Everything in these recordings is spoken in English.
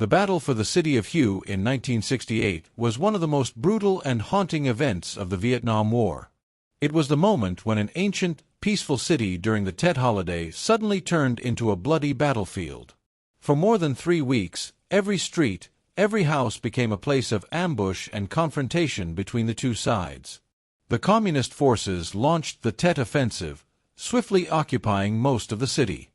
The battle for the city of Hue in 1968 was one of the most brutal and haunting events of the Vietnam War. It was the moment when an ancient, peaceful city during the Tet holiday suddenly turned into a bloody battlefield. For more than 3 weeks, every street, every house became a place of ambush and confrontation between the two sides. The Communist forces launched the Tet Offensive, swiftly occupying most of the city.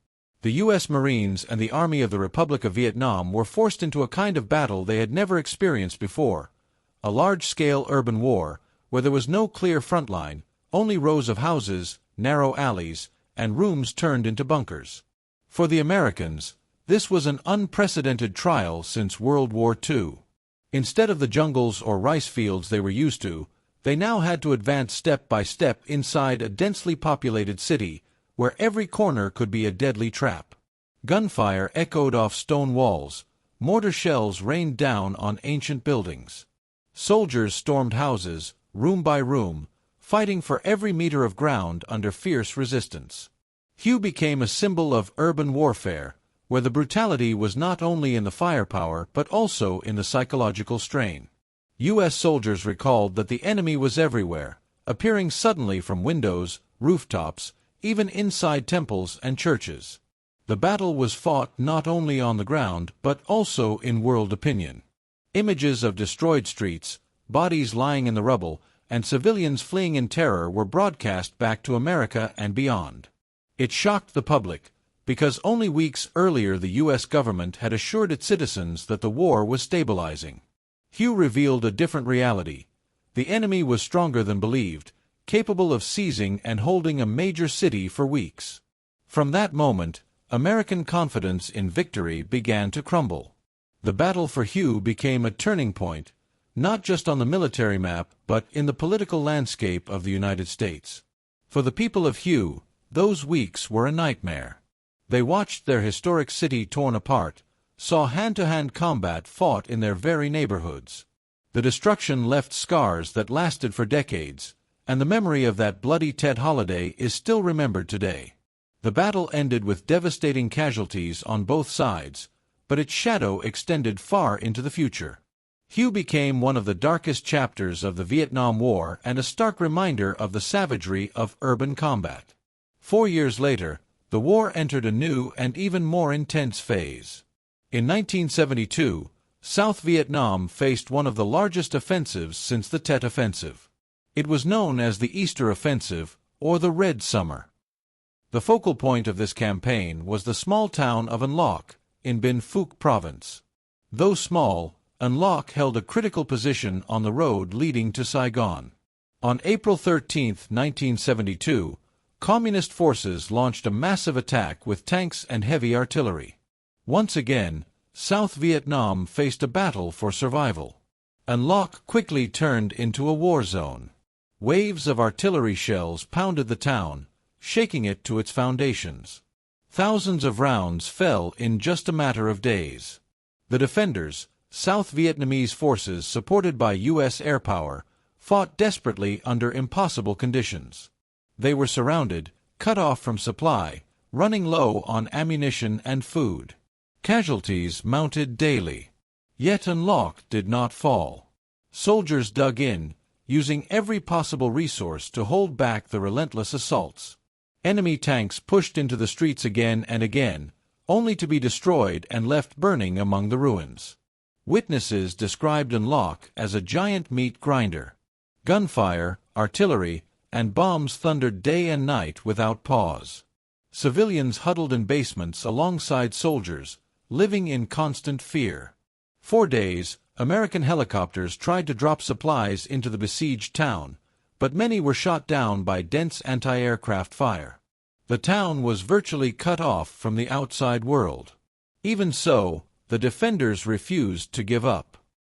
The U.S. Marines and the Army of the Republic of Vietnam were forced into a kind of battle they had never experienced before, a large-scale urban war, where there was no clear front line, only rows of houses, narrow alleys, and rooms turned into bunkers. For the Americans, this was an unprecedented trial since World War II. Instead of the jungles or rice fields they were used to, they now had to advance step by step inside a densely populated city, where every corner could be a deadly trap. Gunfire echoed off stone walls, mortar shells rained down on ancient buildings. Soldiers stormed houses, room by room, fighting for every meter of ground under fierce resistance. Hue became a symbol of urban warfare, where the brutality was not only in the firepower but also in the psychological strain. U.S. soldiers recalled that the enemy was everywhere, appearing suddenly from windows, rooftops, even inside temples and churches. The battle was fought not only on the ground but also in world opinion. Images of destroyed streets, bodies lying in the rubble, and civilians fleeing in terror were broadcast back to America and beyond. It shocked the public, because only weeks earlier the U.S. government had assured its citizens that the war was stabilizing. Hue revealed a different reality. The enemy was stronger than believed, capable of seizing and holding a major city for weeks. From that moment, American confidence in victory began to crumble. The battle for Hue became a turning point, not just on the military map but in the political landscape of the United States. For the people of Hue, those weeks were a nightmare. They watched their historic city torn apart, saw hand-to-hand combat fought in their very neighborhoods. The destruction left scars that lasted for decades, and the memory of that bloody Tet holiday is still remembered today. The battle ended with devastating casualties on both sides, but its shadow extended far into the future. Hue became one of the darkest chapters of the Vietnam War and a stark reminder of the savagery of urban combat. 4 years later, the war entered a new and even more intense phase. In 1972, South Vietnam faced one of the largest offensives since the Tet Offensive. It was known as the Easter Offensive, or the Red Summer. The focal point of this campaign was the small town of An Loc, in Binh Phuc province. Though small, An Loc held a critical position on the road leading to Saigon. On April 13, 1972, Communist forces launched a massive attack with tanks and heavy artillery. Once again, South Vietnam faced a battle for survival. An Loc quickly turned into a war zone. Waves of artillery shells pounded the town, shaking it to its foundations. Thousands of rounds fell in just a matter of days. The defenders, South Vietnamese forces supported by U.S. airpower, fought desperately under impossible conditions. They were surrounded, cut off from supply, running low on ammunition and food. Casualties mounted daily. Yet An Loc did not fall. Soldiers dug in, using every possible resource to hold back the relentless assaults. Enemy tanks pushed into the streets again and again, only to be destroyed and left burning among the ruins. Witnesses described An Loc as a giant meat grinder. Gunfire, artillery, and bombs thundered day and night without pause. Civilians huddled in basements alongside soldiers, living in constant fear. For days, American helicopters tried to drop supplies into the besieged town, but many were shot down by dense anti-aircraft fire. The town was virtually cut off from the outside world. Even so, the defenders refused to give up.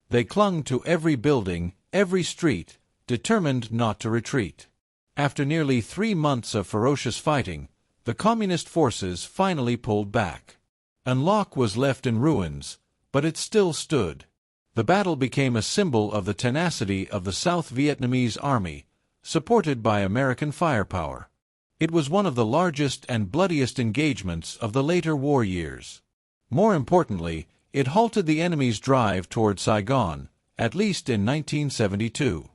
They clung to every building, every street, determined not to retreat. After nearly 3 months of ferocious fighting, the Communist forces finally pulled back. An Loc was left in ruins, but it still stood. The battle became a symbol of the tenacity of the South Vietnamese army, supported by American firepower. It was one of the largest and bloodiest engagements of the later war years. More importantly, It halted the enemy's drive toward Saigon, at least in 1972.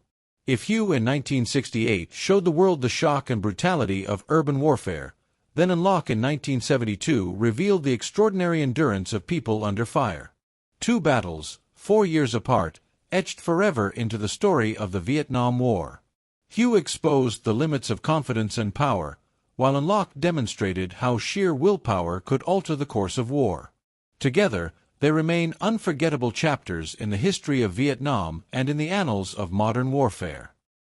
If Hue in 1968 showed the world the shock and brutality of urban warfare, then An Loc in 1972 revealed the extraordinary endurance of people under fire. Two battles, 4 years apart, etched forever into the story of the Vietnam War. Hue exposed the limits of confidence and power, while An Loc demonstrated how sheer willpower could alter the course of war. Together, they remain unforgettable chapters in the history of Vietnam and in the annals of modern warfare.